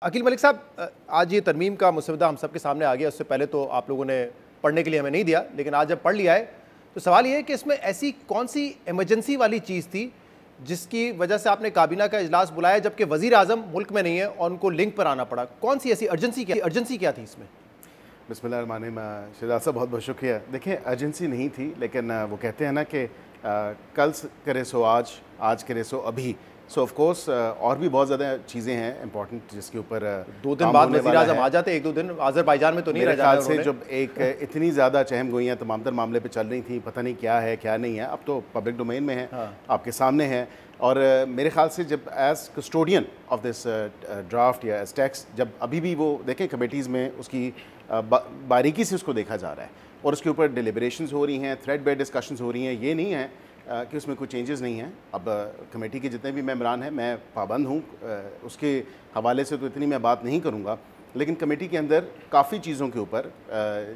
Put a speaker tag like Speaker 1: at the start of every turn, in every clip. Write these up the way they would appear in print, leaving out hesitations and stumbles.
Speaker 1: अकील मलिक साहब, आज ये तरमीम का मुसवदा हम सबके सामने आ गया। उससे पहले तो आप लोगों ने पढ़ने के लिए हमें नहीं दिया, लेकिन आज जब पढ़ लिया है तो सवाल ये है कि इसमें ऐसी कौन सी इमरजेंसी वाली चीज़ थी जिसकी वजह से आपने काबीना का इजलास बुलाया जबकि वज़ीर आज़म मुल्क में नहीं है और उनको लिंक पर आना पड़ा? कौन सी ऐसी अर्जेंसी क्या थी इसमें?
Speaker 2: बिस्मिल्लाहिर्रहमानिर्रहीम। शहजाद साहब बहुत बहुत शुक्रिया। देखिए, अर्जेंसी नहीं थी, लेकिन वो कहते हैं ना कि कल करे सो आज करे सो अभी। सो ऑफ कोर्स और भी बहुत ज़्यादा चीज़ें हैं इंपॉर्टेंट जिसके ऊपर
Speaker 1: 2 दिन बाद वज़ीर आज़म आ जाते, 1-2 दिन अज़रबैजान में तो नहीं रह जाते
Speaker 2: से। जब एक इतनी ज़्यादा चहम गोइयाँ तमाम तर मामले पे चल रही थी, पता नहीं क्या है क्या नहीं है, अब तो पब्लिक डोमेन में है, आपके सामने है। और मेरे ख्याल से जब as custodian of this draft या एज टेक्स्ट, जब अभी भी वो देखें कमेटीज़ में उसकी बारीकी से उसको देखा जा रहा है और उसके ऊपर डिलिब्रेशंस हो रही हैं, थ्रेड बेड डिस्कशंस हो रही हैं, ये नहीं है कि उसमें कोई चेंजेस नहीं हैं। अब कमेटी के जितने भी मेंबरान हैं, मैं पाबंद हूँ उसके हवाले से तो इतनी मैं बात नहीं करूँगा, लेकिन कमेटी के अंदर काफ़ी चीज़ों के ऊपर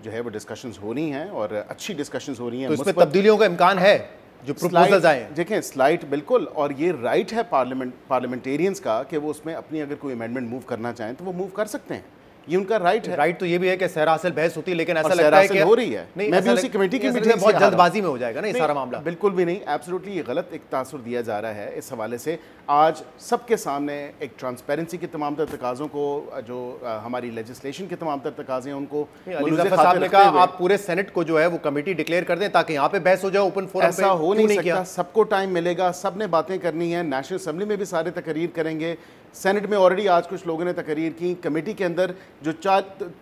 Speaker 2: जो है वो डिस्कशंस हो रही हैं और अच्छी डिस्कशंस हो रही हैं।
Speaker 1: तो इसमें तब्दीलियों का इम्कान है जो प्रपोजल्स आए?
Speaker 2: देखें, स्लाइट बिल्कुल, और ये राइट है पार्लियामेंटेरियंस का कि वो उसमें अपनी अगर कोई अमेंडमेंट मूव करना चाहें तो वो मूव कर सकते हैं, ये उनका राइट है।
Speaker 1: राइट तो ये भी है कि सहरा हासिल बहस होती है, लेकिन ऐसा लगता है कि
Speaker 2: हो रही है। नहीं, मैं भी उसी कमेटी की मीटिंग
Speaker 1: बहुत जल्दबाजी में हो जाएगा ना ये सारा मामला।
Speaker 2: बिल्कुल भी नहीं, एब्सोल्युटली ये गलत एक तासुर दिया जा रहा है इस हवाले से। आज सबके सामने एक ट्रांसपेरेंसी के तमाम तर तकाज़ों को, जो हमारी लेजिस्लेशन के तमाम तर तकाज़े हैं, उनको
Speaker 1: साहब ने कहा आप पूरे सेनेट को जो है वो कमेटी डिक्लेयर कर दें ताकि यहाँ पे बहस हो जाए ओपन फोरम पे।
Speaker 2: ऐसा हो नहीं सकता, सबको टाइम मिलेगा, सब ने बातें करनी है। नेशनल असेंबली में भी सारे तकरीर करेंगे, सेनेट में ऑलरेडी आज कुछ लोगों ने तकरीर की, कमेटी के अंदर जो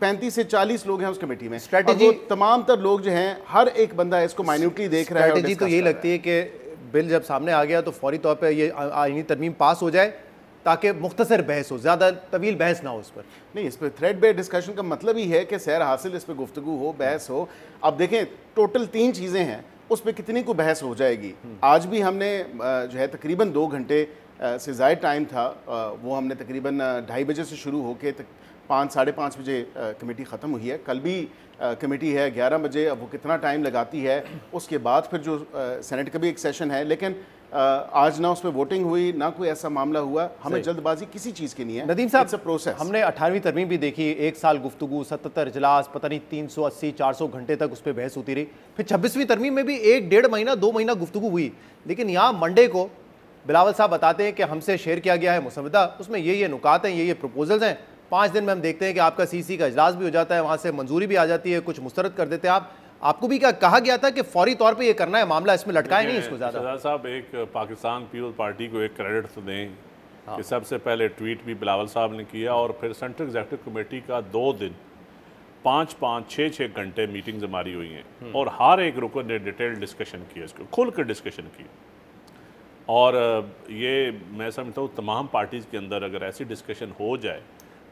Speaker 2: 35 से 40 लोग हैं उस कमेटी में, स्ट्रेटेजी तमाम तर लोग जो हैं, हर एक बंदा इसको माइन्यूटली देख रहा है।
Speaker 1: स्ट्रेटेजी तो यही लगती है कि बिल जब सामने आ गया तो फौरी तौर पे ये आईनी तरमीम पास हो जाए ताकि मुख्तसर बहस हो, ज़्यादा तवील बहस ना हो इस पर।
Speaker 2: नहीं, इस पर थ्रेड बेस्ड डिस्कशन का मतलब ही है कि सैर हासिल, इस पर गुफ्तगू हो, बहस हो। अब देखें, टोटल 3 चीज़ें हैं, उस पर कितनी को बहस हो जाएगी। आज भी हमने जो है तकरीबन 2 घंटे से ज़ायद टाइम था, वो हमने तकरीबन 2:30 बजे से शुरू होकर 5 साढ़े 5 बजे कमेटी ख़त्म हुई है। कल भी कमेटी है 11 बजे, अब वो कितना टाइम लगाती है। उसके बाद फिर जो सेनेट का भी एक सेशन है, लेकिन आज ना उस पर वोटिंग हुई, ना कोई ऐसा मामला हुआ। हमें जल्दबाजी किसी चीज़ की नहीं है।
Speaker 1: नदीम साहब, प्रोसेस हमने 18वीं तरमीम भी देखी, 1 साल गुफ्तगू, 77 इजलास, पता नहीं 380-400 घंटे तक उस पर बहस होती रही। फिर 26वीं तरमीम में भी 1-1.5 महीना 2 महीना गुफ्तगू हुई, लेकिन यहाँ मंडे को बिलावल साहब बताते हैं कि हमसे शेयर किया गया है मुसवदा, उसमें ये नुकात हैं, ये प्रपोजल्स हैं। 5 दिन में हम देखते हैं कि आपका सीसी का इजलास भी हो जाता है, वहाँ से मंजूरी भी आ जाती है, कुछ मुस्तरद कर देते हैं। आपको भी क्या कहा गया था कि फौरी तौर पे ये करना है, मामला इसमें लटकाए नहीं इसको ज़्यादा?
Speaker 3: शहजाद साहब, एक पाकिस्तान पीपल्स पार्टी को एक क्रेडिट तो दें कि सबसे पहले ट्वीट भी बिलावल साहब ने किया और फिर सेंट्रल एग्जीक्यूटिव कमेटी का 2 दिन 5-5, 6-6 घंटे मीटिंग्स हमारी हुई हैं और हर एक रुकन ने डिटेल डिस्कशन किया, इसको खुल कर डिस्कशन की। और ये मैं समझता हूँ तमाम पार्टीज़ के अंदर अगर ऐसी डिस्कशन हो जाए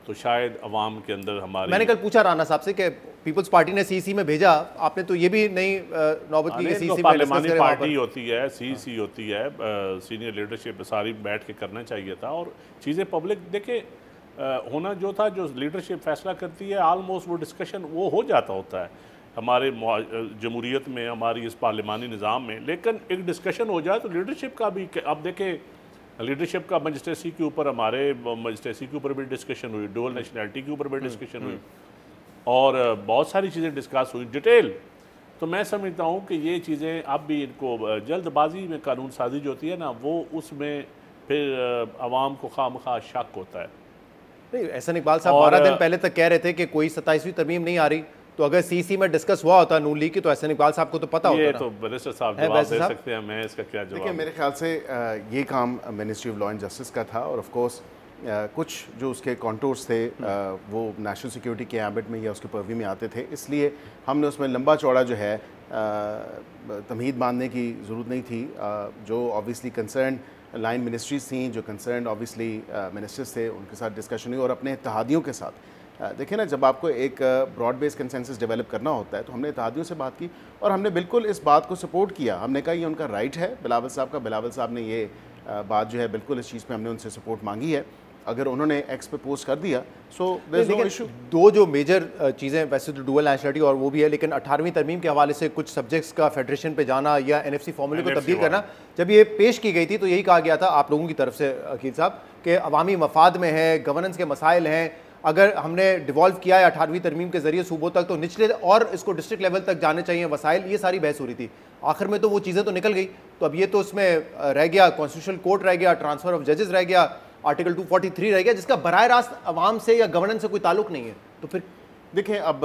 Speaker 3: तो शायद अवाम के अंदर हमारे,
Speaker 1: मैंने कल पूछा राना साहब से कि पीपल्स पार्टी ने सीसी में भेजा, आपने तो ये भी नहीं नौबत की कि सीसी में
Speaker 3: पार्लियामानी पार्टी होती है, सीसी होती है, सीनियर लीडरशिप सारी बैठ के करना चाहिए था और चीज़ें पब्लिक देखे होना जो था, जो लीडरशिप फैसला करती है, आलमोस्ट वो डिस्कशन वो हो जाता होता है हमारे जमहूरियत में, हमारी इस पार्लियामानी निज़ाम में। लेकिन एक डिस्कशन हो जाए तो लीडरशिप का भी, अब देखें लीडरशिप का मजिस्ट्रेसी के ऊपर, हमारे मजिस्ट्रेसी के ऊपर भी डिस्कशन हुई, डुअल नेशनैलिटी के ऊपर भी डिस्कशन हुई और बहुत सारी चीज़ें डिस्कस हुई डिटेल। तो मैं समझता हूँ कि ये चीज़ें अब भी इनको जल्दबाजी में कानून साजी जो होती है ना, वो उसमें फिर आवाम को खामखा शक होता है।
Speaker 1: नहीं, एहसन इकबाल साहब 12 दिन पहले तक कह रहे थे कि कोई 27वीं तरमीम नहीं आ रही, तो अगर सीसी में डिस्कस हुआ होता नून लीग की तो एहसन इकबाल साहब को तो पता होता।
Speaker 3: ये तो बैरिस्टर साहब जवाब दे सकते हैं, मैं इसका क्या जवाब।
Speaker 2: देखिए, मेरे ख्याल से ये काम ministry of law and justice का था और ऑफ कोर्स कुछ जो उसके कॉन्टोर्स थे वो नेशनल सिक्योरिटी के एम्बिट में या उसके पर्व्यू में आते थे, इसलिए हमने उसमें लंबा चौड़ा जो है तमहीद बांधने की ज़रूरत नहीं थी। जो ऑब्वियसली कंसर्न लाइन मिनिस्ट्रीज थी, जो कंसर्न ऑब्वियसली मिनिस्टर्स थे, उनके साथ डिस्कशन हुई और अपने इत्तेहादियों के साथ। देखिए ना, जब आपको एक ब्रॉड बेस्ड कंसेंसस डेवलप करना होता है तो हमने इत्तेहादियों से बात की और हमने बिल्कुल इस बात को सपोर्ट किया। हमने कहा ये उनका राइट है बिलावल साहब का, बिलावल साहब ने ये बात जो है बिल्कुल इस चीज़ पे हमने उनसे सपोर्ट मांगी है अगर उन्होंने एक्स पे पोस्ट कर दिया so there is no issue.
Speaker 1: Though जो मेजर चीज़ें, वैसे तो डुअल नेशनलिटी और वो भी है, लेकिन 18वीं तरमीम के हवाले से कुछ सब्जेक्ट्स का फेडरेशन पे जाना या एनएफसी फॉर्मूले को तब्दील करना, जब ये पेश की गई थी तो यही कहा गया था आप लोगों की तरफ से अकील साहब कि अवामी मफाद में है, गवर्नेंस के मसाइल हैं, अगर हमने डिवॉल्व किया है 18वीं तरमीम के जरिए सूबों तक तो निचले और इसको डिस्ट्रिक्ट लेवल तक जाने चाहिए वसाइल, ये सारी बहस हो रही थी। आखिर में तो वो चीज़ें तो निकल गई, तो अब ये तो उसमें रह गया, कॉन्स्टिट्यूशनल कोर्ट रह गया, ट्रांसफर ऑफ जजेस रह गया, आर्टिकल 243 रह गया, जिसका बराह रास्त अवाम से या गवर्नेंस से कोई ताल्लुक नहीं है। तो फिर
Speaker 2: देखें अब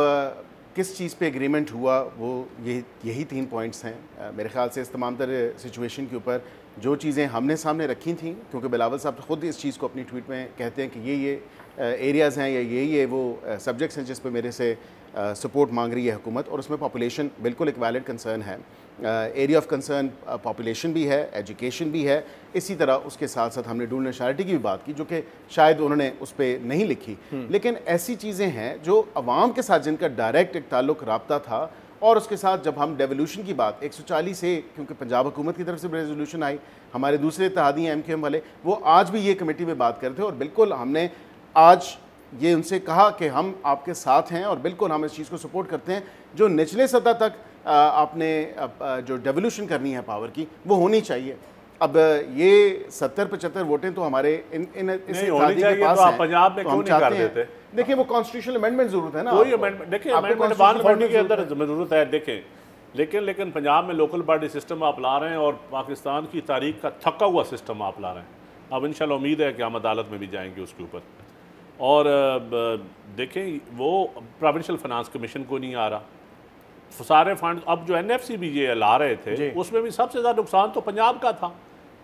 Speaker 2: किस चीज़ पे एग्रीमेंट हुआ, वो यही 3 पॉइंट्स हैं। मेरे ख्याल से इस तमाम तरह सिचुएशन के ऊपर जो चीज़ें हमने सामने रखी थी, क्योंकि बिलावल साहब खुद इस चीज़ को अपनी ट्वीट में कहते हैं कि ये एरियाज़ हैं या ये वो सब्जेक्ट्स हैं जिस पे मेरे से सपोर्ट मांग रही है हुकूमत, और उसमें पॉपुलेशन बिल्कुल एक वैलिड कंसर्न है। एरिया ऑफ कंसर्न पॉपुलेशन भी है, एजुकेशन भी है, इसी तरह उसके साथ साथ हमने डुअल नेशनलिटी की भी बात की जो कि शायद उन्होंने उस पर नहीं लिखी, लेकिन ऐसी चीज़ें हैं जो अवाम के साथ जिनका डायरेक्ट एक ताल्लुक राब्ता था। और उसके साथ जब हम डेवोल्यूशन की बात 140 से, क्योंकि पंजाब हुकूमत की तरफ से रेजोल्यूशन आई, हमारे दूसरे इत्तेहादी MQM वाले वो आज भी ये कमेटी में बात करते हैं, और बिल्कुल हमने आज ये उनसे कहा कि हम आपके साथ हैं और बिल्कुल हम इस चीज़ को सपोर्ट करते हैं। जो निचले सतह तक आपने जो डेवोल्यूशन करनी है पावर की वो होनी चाहिए। अब ये 70-75 वोटें तो हमारे इस इत्तेहादी के पास हैं,
Speaker 3: पंजाब में
Speaker 2: तो
Speaker 3: क्यों नहीं कर देते?
Speaker 2: देखिए वो कॉन्स्टिट्यूशनल अमेंडमेंट जरूरत है ना,
Speaker 3: कोई अमेंडमेंट, देखिए अमेंडमेंट 140 के अंदर जरूरत है। देखें लेकिन पंजाब में लोकल बॉडी सिस्टम आप ला रहे हैं और पाकिस्तान की तारीख का थका हुआ सिस्टम आप ला रहे हैं। अब इंशाल्लाह उम्मीद है कि हम अदालत में भी जाएंगे उसके ऊपर। और देखें वो प्रोविंशियल फाइनेंस कमीशन को नहीं आ रहा, सारे फंड अब जो NFC भी ये ला रहे थे उसमें भी सबसे ज़्यादा नुकसान तो पंजाब का था।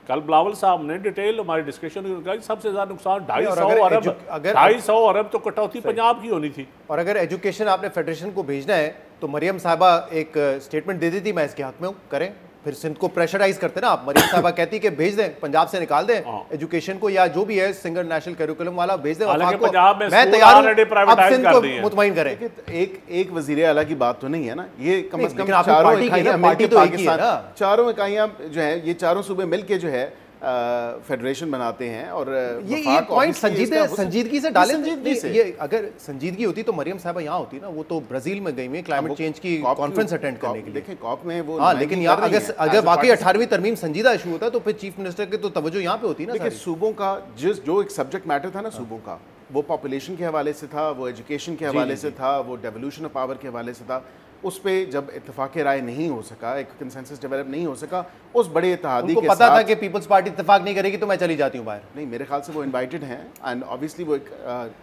Speaker 3: कल बिलावल साहब ने डिटेल हमारी डिस्कशन में कहा सबसे ज़्यादा नुकसान 250 अरब तो कटौती पंजाब की होनी थी।
Speaker 1: और अगर एजुकेशन आपने फेडरेशन को भेजना है तो मरियम साहबा एक स्टेटमेंट दे दी थी, मैं इसके हक में हूँ, करें। फिर सिंध को प्रेशराइज करते ना आप, मरियम साहबा कहती कि भेज दें, पंजाब से निकाल दें एजुकेशन को, या जो भी है सिंगल नेशनल करिकुलम वाला भेज दें। मैं तैयार हूँ, अब सिंध को मुतमईन करें।
Speaker 2: एक वजीर आला की बात तो नहीं है ना, ये कम से कम चारों इकाइयां जो है, ये चारों सूबे मिलके जो है फेडरेशन बनाते हैं। और
Speaker 1: ये पॉइंट संजीदगी से डालें। ये अगर संजीदगी होती तो मरियम साहबा यहाँ होती ना, वो तो ब्राजील में गई हुई क्लाइमेट चेंज की कॉन्फ्रेंस अटेंड करने के लिए।
Speaker 2: देखिए कॉप में वो,
Speaker 1: हाँ, लेकिन यहाँ अगर वाकई 18वीं तरमीम संजीदा इशू होता तो फिर चीफ मिनिस्टर के तो तवज्जो यहाँ पे होती ना।
Speaker 2: देखिए सूबों का जो एक सब्जेक्ट मैटर था ना सूबों का, वो पॉपुलेशन के हवाले से था, वो एजुकेशन के हवाले से था, वो डेवोल्यूशन ऑफ पावर के हवाले से था। उस पे जब इत्तेफाक राय नहीं हो सका, एक कंसेंसस डेवलप नहीं हो सका, उस बड़े इत्तेहादी के
Speaker 1: पता था कि पीपल्स पार्टी इत्तेफाक नहीं करेगी तो मैं चली जाती हूँ बाहर।
Speaker 2: नहीं, मेरे ख्याल से वो इनवाइटेड हैं एंड ऑब्वियसली वो एक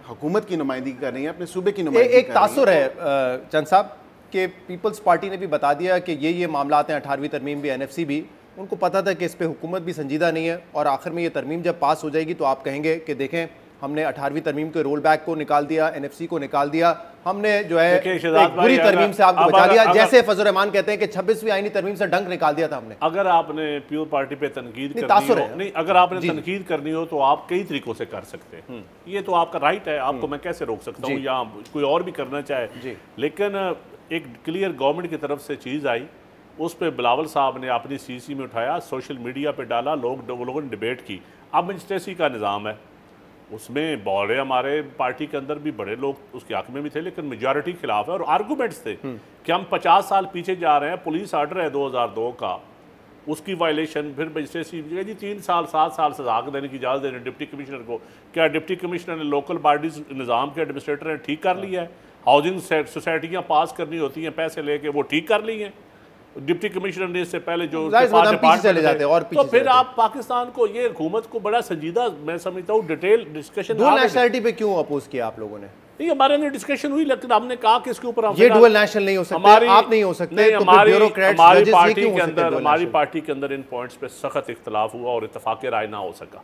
Speaker 2: हुकूमत की नुमाइंदगी कर रही है, अपने सूबे की नुमाइंदगी।
Speaker 1: एक तासुर है चंद साहब कि पीपल्स पार्टी ने भी बता दिया कि ये मामला हैं, 18वीं तरमीम भी, NFC भी, उनको पता था कि इस पर हुकूमत भी संजीदा नहीं है, और आखिर में ये तरमीम जब पास हो जाएगी तो आप कहेंगे कि देखें हमने 18वीं तरमीम के रोल बैक को निकाल दिया, NFC को निकाल दिया, हमने जो है बुरी तरमीम से आपको बचा लिया, जैसे फजल रहमान कहते हैं कि 26वीं आईनी तरमीम से डंक निकाल दिया था हमने।
Speaker 3: अगर आपने प्योर पार्टी पे तनकीद करनी हो, नहीं अगर आपने तनकीद करनी हो तो आप कई तरीकों से कर सकते हैं, ये तो आपका राइट है, आपको मैं कैसे रोक सकता हूँ, या कोई और भी करना चाहे। लेकिन एक क्लियर गवर्नमेंट की तरफ से चीज़ आई, उस पर बिलावल साहब ने अपनी CC में उठाया, सोशल मीडिया पर डाला, लोगों ने डिबेट की। अब मजिस्ट्रेसी का निज़ाम है, उसमें बड़े हमारे पार्टी के अंदर भी बड़े लोग उसके हक में भी थे, लेकिन मेजॉरिटी खिलाफ है, और आर्गूमेंट्स थे कि हम 50 साल पीछे जा रहे हैं, पुलिस ऑर्डर है 2002 का, उसकी वायलेशन, फिर मजिस्ट्रेसी जी 3 साल 7 साल सजा देने की इजाज़त देने डिप्टी कमिश्नर को। क्या डिप्टी कमिश्नर ने लोकल बॉडीज निज़ाम के एडमिनिस्ट्रेटर ने ठीक कर लिया है? हाउसिंग सोसाइटियाँ पास करनी होती हैं पैसे लेके, वो ठीक कर ली हैं डिप्टी कमिश्नर ने, इससे पहले जो
Speaker 1: चले जाते हैं। और
Speaker 3: तो फिर आप पाकिस्तान को, ये हुकूमत को बड़ा संजीदा मैं समझता हूँ डिटेल डिस्कशन।
Speaker 1: डुअल नेशनलिटी पे क्यों अपोज किया आप लोगों ने?
Speaker 3: नहीं, हमारे अंदर डिस्कशन हुई, लेकिन हमने कहा कि इसके ऊपर
Speaker 1: ये डुअल नेशनल नहीं हो सकता, आप नहीं हो सकते, तो
Speaker 3: हमारी पार्टी के अंदर इन पॉइंट्स पे सख्त इख्तलाफ हुआ और इत्तेफाक राय ना हो सका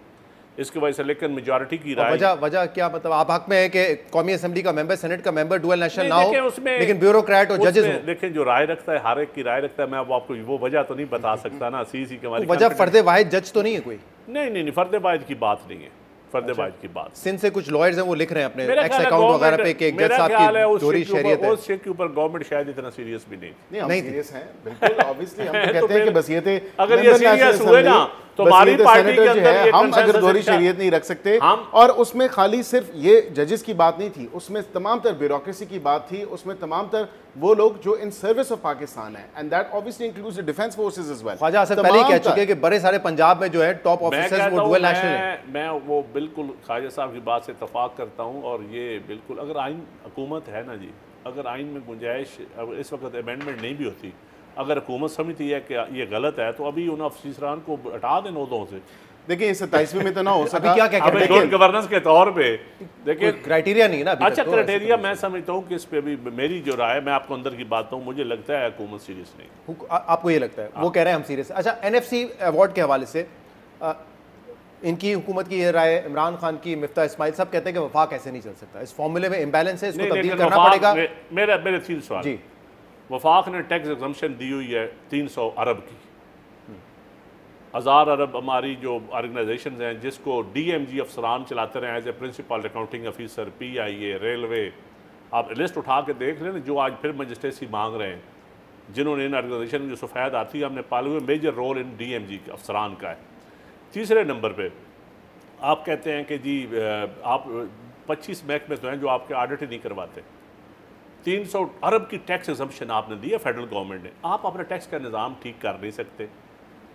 Speaker 3: इसकी वजह से। लेकिन मेजॉरिटी की राय,
Speaker 1: वजह क्या, मतलब आप हक में है कि कौमी असेंबली का मेंबर, सेनेट का मेंबर डुअल नेशनल ना हो, लेकिन ब्यूरोक्रेट और जजेस हो।
Speaker 3: देखें जो राय रखता है, हर एक की राय रखता है, मैं अब आपको वो वजह तो नहीं बता सकता ना, CC के हमारी
Speaker 1: वजह फर्दे वाहिद जज तो नहीं है कोई?
Speaker 3: नहीं, फर्दे वाहिद की बात नहीं है, फर्दे वाहिद की बात।
Speaker 1: सिंध से कुछ लॉयर्स हैं वो लिख रहे हैं अपने एक्स अकाउंट वगैरह पे कि जज साहब की दोहरी शरीयत है,
Speaker 3: उस के ऊपर गवर्नमेंट शायद इतना सीरियस भी नहीं
Speaker 2: सीरियस है, बिल्कुल ऑब्वियसली हम कहते हैं कि बस ये थे,
Speaker 3: अगर ये सीरियस हुए ना तो
Speaker 2: बस
Speaker 3: हमारी
Speaker 2: ये तो
Speaker 3: पार्टी
Speaker 2: सेनेटर
Speaker 3: के
Speaker 2: जो
Speaker 3: अंदर
Speaker 2: है,
Speaker 3: ये
Speaker 2: हम अगर
Speaker 3: consensus
Speaker 2: दोहरी
Speaker 3: अच्छा-
Speaker 2: शरीयत नहीं रख सकते,
Speaker 3: हम-
Speaker 2: और उसमें खाली सिर्फ ये जजेस की बात नहीं थी, उसमें तमाम तर ब्यूरोक्रेसी की बात थी, उसमें तमाम तर वो लोग जो इन सर्विस ऑफ पाकिस्तान है, and that obviously includes the defence forces as well.
Speaker 1: Khawaja Asif पहले ही कह चुके हैं कि बड़े सारे पंजाब में जो है टॉप
Speaker 3: मैं
Speaker 1: ऑफिसर्स
Speaker 3: कहता
Speaker 1: वो
Speaker 3: हूं,
Speaker 1: डुअल नेशनल हैं।
Speaker 3: मैं वो बिल्कुल ख्वाजा साहब की बात से इतफाक करता हूँ, और ये बिल्कुल अगर आइन हुकूमत है ना जी, अगर आइन में गुंजाइश अगर इस वक्त अमेंडमेंट नहीं भी होती, अगर हुकूमत समझती है कि ये गलत है, तो अभी उन अफसरान को हटा दें नोदों से।
Speaker 2: देखिए 27वीं में तो ना हो सका।
Speaker 1: अभी क्या
Speaker 3: अब
Speaker 1: कहते
Speaker 3: गुड
Speaker 1: हैं,
Speaker 3: गवर्नेंस के तौर पे देखिए,
Speaker 1: क्राइटेरिया नहीं है ना अभी
Speaker 3: अच्छा
Speaker 1: तक तो,
Speaker 3: क्राइटेरिया मैं समझता हूँ कि इस पे भी मेरी जो राय, मैं आपको अंदर की बात हूँ, मुझे लगता है हुकूमत सीरियस नहीं।
Speaker 1: आपको ये लगता है? वो कह रहे हैं हम सीरियस। अच्छा, एनएफसी अवार्ड के हवाले से इनकी हुकूमत की ये राय, इमरान खान की, मिफ्ता इस्माइल सब कहते हैं कि वफाक ऐसे नहीं चल सकता, इस फॉर्मूले में इम्बैलेंस है, इसको
Speaker 3: नहीं,
Speaker 1: तब्दील
Speaker 3: लेकिन
Speaker 1: करना
Speaker 3: वफाक
Speaker 1: पड़ेगा।
Speaker 3: मेरे 3 सवाल
Speaker 1: जी।
Speaker 3: वफाक ने टैक्स एग्जम्पशन दी हुई है 300 अरब की। 1000 अरब हमारी जो ऑर्गेनाइजेशन हैं जिसको DMG अफसरान चलाते रहे as a principal accounting officer, PIA, railway, आप लिस्ट उठा के देख लें जो आज फिर मजिस्ट्रेसी मांग रहे हैं, जिन्होंने इन ऑर्गेनाइजेशन में जो सफ़ेद आती है, हमने पाले हुए मेजर रोल इन DMG अफसरान का है। तीसरे नंबर पे आप कहते हैं कि जी आप 25 महकमे तो हैं जो आपके ऑडिट ही नहीं करवाते। 300 अरब की टैक्स एग्जम्पशन आपने दी है फेडरल गवर्नमेंट ने, आप अपने टैक्स का निज़ाम ठीक कर नहीं सकते।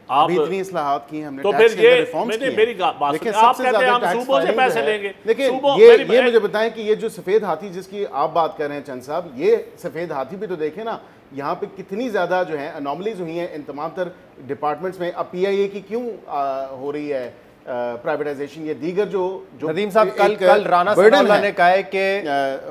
Speaker 3: आप
Speaker 2: अभी इतनी इस्लाहात की हमने,
Speaker 3: तो
Speaker 2: टैक्स
Speaker 3: फिर
Speaker 2: के अंदर
Speaker 3: ये
Speaker 2: रिफॉर्म्स
Speaker 3: मैंने
Speaker 2: किए
Speaker 3: मेरी
Speaker 2: हैं।
Speaker 3: बात
Speaker 2: देखिए,
Speaker 3: सुनिए, आप
Speaker 2: सबसे
Speaker 3: कहते हैं
Speaker 2: ज़्यादा
Speaker 3: हम
Speaker 2: टैक्स
Speaker 3: सूबों से
Speaker 2: फाइलिंग
Speaker 3: पैसे
Speaker 2: जो है,
Speaker 3: लेंगे।
Speaker 2: देखिए
Speaker 3: सूबों-
Speaker 2: ये मुझे बताएं कि ये जो सफ़ेद हाथी जिसकी आप बात कर रहे हैं चंद साहब, ये सफ़ेद हाथी भी तो देखें ना, यहाँ पे कितनी ज़्यादा जो है अनॉमलीज हुई हैं इन तमाम तर डिपार्टमेंट्स में। अब PIA की क्यों हो रही है प्राइवेटाइजेशन, ये दीगर जो
Speaker 1: नदीम साहब
Speaker 2: एक
Speaker 1: कल राना
Speaker 2: burden
Speaker 1: सनाउल्लाह
Speaker 2: है।
Speaker 1: ने कहा है कि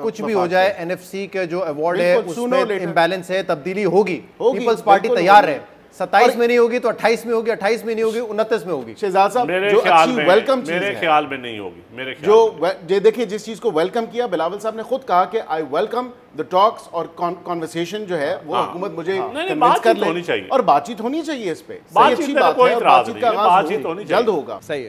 Speaker 1: कुछ भी हो
Speaker 2: वफाक
Speaker 1: जाए
Speaker 2: से।
Speaker 1: NFC के जो अवार्ड है
Speaker 2: बिल्कुल, sooner or
Speaker 1: उसमें
Speaker 2: later।
Speaker 1: इम्बैलेंस है, तब्दीली होगी।
Speaker 2: होगी,
Speaker 1: पीपल्स पार्टी
Speaker 2: बिल्कुल
Speaker 1: तैयार
Speaker 2: होगी।
Speaker 1: है, 27 में नहीं होगी तो 28 में होगी, 28 में नहीं होगी 29 में होगी।
Speaker 2: शहजाद साहब,
Speaker 3: मेरे
Speaker 2: जो
Speaker 3: ख्याल
Speaker 2: अच्छी
Speaker 3: में
Speaker 2: वेलकम चीज़
Speaker 3: मेरे
Speaker 2: है,
Speaker 3: ख्याल में नहीं होगी। मेरे ख्याल
Speaker 2: जो
Speaker 3: में।
Speaker 2: ये देखिए जिस चीज़ को वेलकम किया, बिलावल साहब ने खुद कहा कि आई वेलकम द टॉक्स और कॉन्वर्सेशन जो है वो
Speaker 3: हाँ।
Speaker 2: हुकूमत मुझे
Speaker 3: नहीं,
Speaker 2: convince
Speaker 3: बातचीत
Speaker 2: कर ले,
Speaker 3: होनी चाहिए।
Speaker 2: और बातचीत होनी चाहिए इस पे।
Speaker 3: बातचीत
Speaker 2: अच्छी
Speaker 3: में
Speaker 2: बात
Speaker 3: कोई
Speaker 2: है, और
Speaker 3: इतराज़
Speaker 2: बातचीत
Speaker 3: नहीं
Speaker 2: का
Speaker 3: है,
Speaker 2: आगाज़
Speaker 3: बातचीत होनी
Speaker 2: जल्द
Speaker 3: चाहिए।
Speaker 2: होगा।
Speaker 1: सही है।